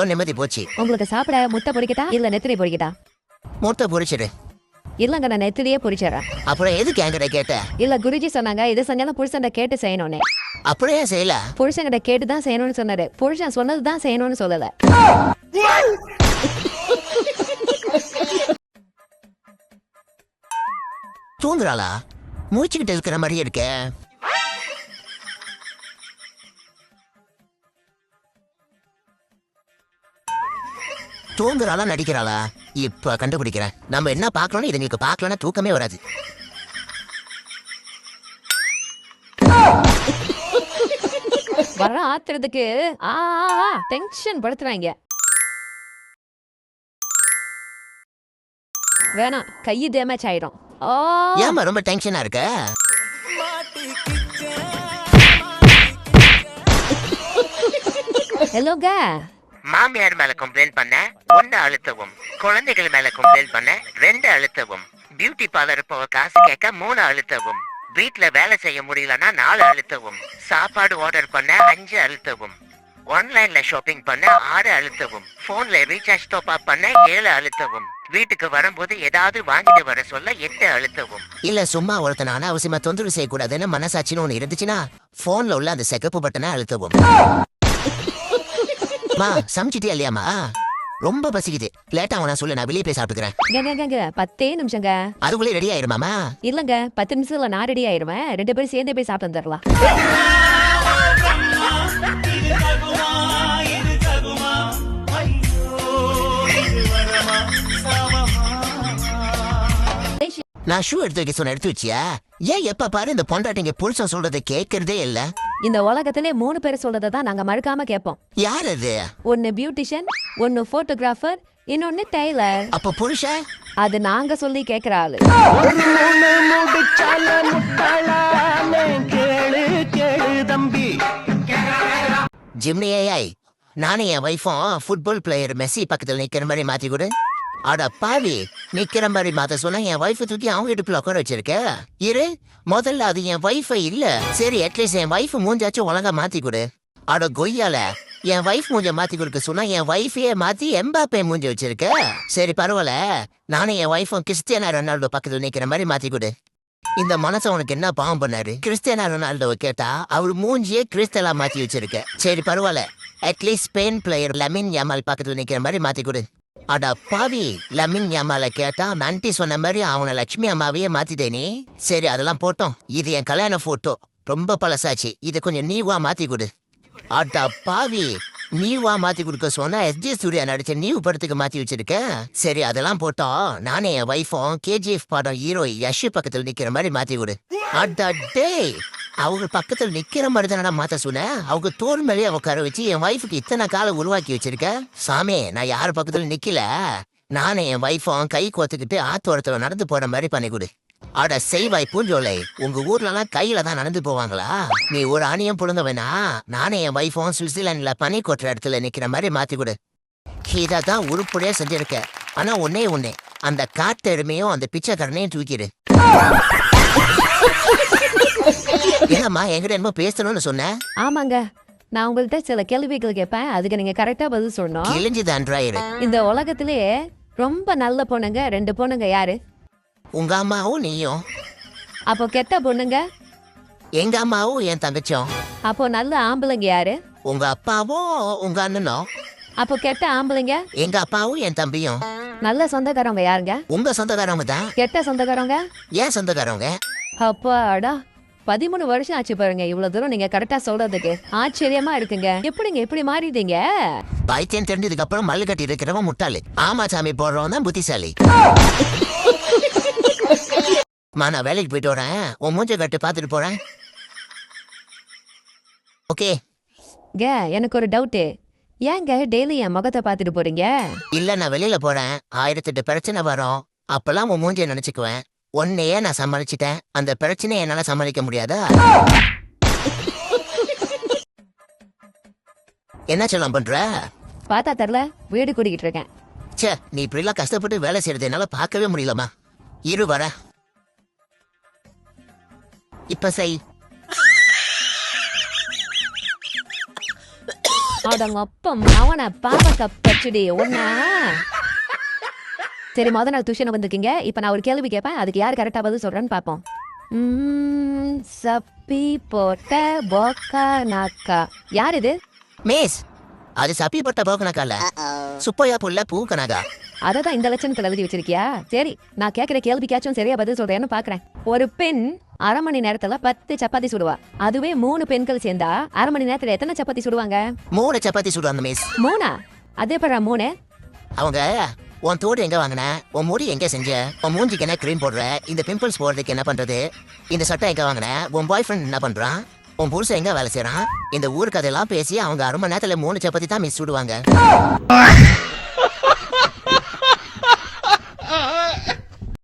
நிம்மதி போச்சு. உங்களுக்கு சாப்பிட முட்டை பொரிக்கட்டா இல்ல நெத்திலி பொரிக்கட்டா? முட்டை பொரிச்சிடு. இல்லங்க நான் நெத்திலியே பொரிச்சிடறேன். அப்புறம் எதுக்கு என்கிட்ட கேட்ட? இல்ல குருஜி சொன்னாங்க இது செஞ்சாலும் புருஷன் கேட்டு செய்யணும்னு. அப்படியே செய்யல. புருஷன்கிட்ட கேட்டு தான் செய்யணும்னு சொன்னாரு. புருஷன் சொன்னதுதான் செய்யணும்னு சொல்லல. தூங்குறாளா? மூச்சுக்கிட்டு இருக்கிற மாதிரி இருக்க. தூங்குறாளா நடிக்கிறாளா? இப்ப கண்டுபிடிக்கிறேன். நம்ம என்ன பாக்கணும் இதுங்களுக்கு பாக்கலன்னா தூக்கமே வராது. வர ஆத்துறதுக்கு டென்ஷன் படுத்துறாங்க. வேணாம் கை டேமேஜ் ஆயிடும். ஏமா ரொம்ப டென்ஷனா இருக்க? ஹலோங்க. மாமியார் மேல கம்ப்ளைண்ட் பண்ண 1 அழுத்தவும், குழந்தைகள் மேல கம்ப்ளைண்ட் பண்ண 2 அழுத்தவும், பியூட்டி பார்லர் போக காசு கேட்க 3 அழுத்தவும், வீட்டுல வேலை செய்ய முடியலன்னா 4 அழுத்தவும், சாப்பாடு ஆர்டர் பண்ண 5 அழுத்தவும், ஆன்லைன்ல ஷாப்பிங் பண்ண 6 அழுத்தவும், போன்ல ரீசார்ஜ் டாப் அப் பண்ண 7 அழுத்தவும், வீட்டுக்கு வரும்போது ஏதாவது வாங்கிட்டு வர சொல்ல 8 அழுத்தவும். இல்ல சும்மா ஒருத்தன அனாவசியமா தொந்தரவு செய்யக்கூடாதுன்னு மனசாட்சின்னு ஒண்ணு இருந்துச்சுன்னா போன்ல உள்ள அந்த செகப்பு பட்டனை அழுத்தவும். மா சமைச்சிட்டியா இல்லையாமா? ரொம்ப பசிக்குது. லேட்டா அவனா சொல்லு, நான் வெளியே போய் சாப்பிட்டுக்கிறேன். 10 நிமிஷங்க. அதுக்குள்ளே ரெடி ஆயிருமாமா? இல்லங்க 10 நிமிஷத்துல நான் ரெடி ஆயிருவேன். 2 பேரும் சேர்ந்தே போய் சாப்பிட்டு வந்துடலாம். நான் ஷூ எடுத்து வைக்க சொன்ன எடுத்து வச்சியா? ஏன் எப்ப பாரு இந்த பொண்டாட்டிங்க புருஷன் சொல்றதை கேட்கறதே இல்ல? இந்த உலகத்திலே 3 பேர் சொல்றதை தான் நாங்க மறுக்காம கேட்போம். யார் அது? ஒன்னு பியூட்டிஷியன், ஒன்னு போட்டோகிராஃபர், இன்னொன்னு டெய்லர். அப்ப புருஷன்? அது நாங்க சொல்லி கேக்குற ஆளு. ஜிம்னி ஏஐ, நானே என் வைஃபும் ஃபுட்பால் பிளேயர் மெஸ்ஸி பக்கத்துல நிக்கிற மாதிரி மாத்தி கொடு. அட பாவி, நிக்கிற மாதிரி மாத்த சொன்னா என் வைஃப் தூக்கி அவங்க இடுப்புல உட்கார வச்சிருக்க. இரு, முதல்ல அது என் வைஃபை இல்ல. சரி அட்லீஸ்ட் என் வைஃப் மூஞ்சாச்சும் ஒழுங்கா மாத்தி கொடு. அட கொய்யால, என் வைஃப் மூஞ்ச மாத்தி கொடுக்க சொன்னா என் வைஃபையே மாத்தி எம்பாப்பே மூஞ்ச வச்சிருக்க. சரி பரவாயில்ல, நானே என் வைஃபும் கிறிஸ்டியானோ ரொனால்டோ பக்கத்துல நிக்கிற மாதிரி மாத்தி கொடு. இந்த மனசை உனக்கு என்ன பாவம் பண்ணாரு? கிறிஸ்டியானோ ரொனால்டோவை கேட்டா அவர் மூஞ்சியே கிறிஸ்தலா மாத்தி வச்சிருக்க. சரி பரவாயில்ல, அட்லீஸ்ட் ஸ்பெயின் பிளேயர் லமின் யாமால் பக்கத்துல நிக்கிற மாதிரி மாத்தி கொடு. அட பாவி, லமின் யாமால கேட்டா நன்றி சொன்ன மாதிரி அவனை லட்சுமி அம்மாவையே மாத்திட்டேனே. சரி அதெல்லாம் போட்டோம். இது என் கல்யாண போட்டோ, ரொம்ப பழசாச்சு. இதை கொஞ்சம் நீவா மாத்தி கொடு. அட பாவி, நீவா மாத்தி கொடுக்க சொன்னா எஸ்ஜே சூர்யா நடிச்ச நீவு படத்துக்கு மாத்தி வச்சிருக்க. சரி அதெல்லாம் போட்டோம். நானே என் வைஃபும் கேஜிஎஃப் படம் ஹீரோ யஷ் பக்கத்துல நிக்கிற மாதிரி மாத்தி கொடு. அடே, அவங்க பக்கத்துல நிக்கிற மாதிரி தானடா மாத்த சொன்னேன். அவங்க தோல் மேலேயே உட்கார வச்சு என் வைஃபுக்கு இத்தனை காலம் உருவாக்கி வச்சிருக்க. சாமி, நான் யாரு பக்கத்துல நிக்கல. நானே என் வைஃபும் கை கோத்துக்கிட்டு ஆத்தோரத்துல நடந்து போற மாதிரி பண்ணி கொடு. அட செய்வாய் பூஞ்சோலை, உங்க ஊர்லலாம் கையில தான் நடந்து போவாங்களா? நீ ஒரு அணியம் புழுந்தவனா? நானே என் வைஃபும் சுவிட்சர்லாண்ட்ல பனி கொட்டுற இடத்துல நிக்கிற மாதிரி மாத்தி கொடு. இதான் உருப்படியா செஞ்சிருக்க. ஆனா ஒன்னே அந்த காட்டு எருமையும் அந்த பிச்சைக்காரனையும் தூக்கிடு. என்னம்மா என்கிட்ட என்னமோ பேசணும்னு சொன்ன? ஆமாங்க, நான் உங்கள்கிட்ட சில கேள்விகள் கேட்பேன், அதுக்கு நீங்க கரெக்டா பதில் சொல்லணும். கிழிஞ்சுதான்றாயிரு. இந்த உலகத்திலேயே ரொம்ப நல்ல பொண்ணுங்க 2 பொண்ணுங்க யாரு? உங்க அம்மாவும் நீயும். அப்போ கெட்ட பொண்ணுங்க? எங்க அம்மாவும் என் தங்கச்சியும். அப்போ நல்ல ஆம்பளைங்க யாரு? உங்க அப்பாவும் உங்க அண்ணனும். அப்போ கெட்ட ஆம்பளைங்க? எங்க அப்பாவும் என் தம்பியும். நல்ல சொந்தக்காரவங்க யாருங்க? உங்க சொந்தக்காரவங்க தான். கெட்ட சொந்தக்காரவங்க? ஏன் சொந்தக்காரவங்க? அப்பாடா, 13 வருஷம் ஆச்சு பாருங்க இவ்வளவு தூரம் நீங்க கரெக்டா சொல்றதுக்கு. ஆச்சரியமா இருக்குங்க. எப்படிங்க இப்படி மாறிட்டீங்க? பைத்தியம் தெரிஞ்சதுக்கு அப்புறம் மல்லு கட்டி இருக்கிறவன் முட்டாளு. ஆமா சாமி போடுறவன் தான் புத்திசாலி. நான் வேலைக்கு போயிட்டு வரேன். உன் மூஞ்ச கட்டு பாத்துட்டு போறேன். ஓகே. எனக்கு ஒரு டவுட். ஏங்க டெய்லி என் முகத்தை பாத்துட்டு போறீங்க? இல்ல, நான் வெளியில போறேன். 1008 பிரச்சனை வரும். அப்பெல்லாம் உன் மூஞ்சிய நினைச்சுக்குவேன். ஒன்னையே நான் சமாளிச்சுட்டேன். அந்த பிரச்சனையை என்னால சமாளிக்க முடியாதா? என்ன சொல்லலாம் பண்ற? பார்த்தா தெரியல, வீடு கூட்டிக்கிட்டு இருக்கேன். சே, நீ இப்படிலாம் கஷ்டப்பட்டு வேலை செய்யறது என்னால பார்க்கவே முடியலமா. இரு வர. இப்ப செய். அடங்க அப்பம் அவனை பாவக்க பச்சடி ஒன்னா. சரி, முத நாள் டியூஷன் வந்திருக்கீங்க. இப்ப நான் ஒரு கேள்வி கேட்பேன், அதுக்கு யார் கரெக்டா பதில் சொல்றேன்னு பாப்போம். சப்பி போட்ட போக்கா நாக்கா யார் இது? மிஸ், அது சப்பி போட்ட போக்கனக்கால, சுப்பையா புள்ள பூக்கனகா. அததான் இந்த லட்சணத்துல எழுதி வச்சிருக்கியா? சரி, நான் கேட்கிற கேள்விக்காச்சும் சரியா பதில் சொல்றேன்னு பாக்குறேன். ஒரு பெண் அரை மணி நேரத்துல 10 சப்பாத்தி சுடுவா. அதுவே 3 பெண்கள் சேர்ந்தா அரை மணி நேரத்துல எத்தனை சப்பாத்தி சுடுவாங்க? 3 சப்பாத்தி சுடுவாங்க மிஸ். 3? அதே பரா 3. அவங்க உன் தோடு எங்க வாங்கின, உன் முடி எங்க செஞ்ச, உன் மூஞ்சிக்கு என்ன கிரீம் போடுற, இந்த பிம்பிள்ஸ் போடுறதுக்கு என்ன பண்றது, இந்த சட்டை எங்க வாங்கின, உன் பாய் ஃப்ரெண்ட் என்ன பண்றான், உன் புருஷன் எங்க வேலை செய்யறான், இந்த ஊருக்கு அதெல்லாம் பேசி அவங்க அரை மணி நேரத்துல 3 சப்பாத்தி தான் மிஸ் சுடுவாங்க.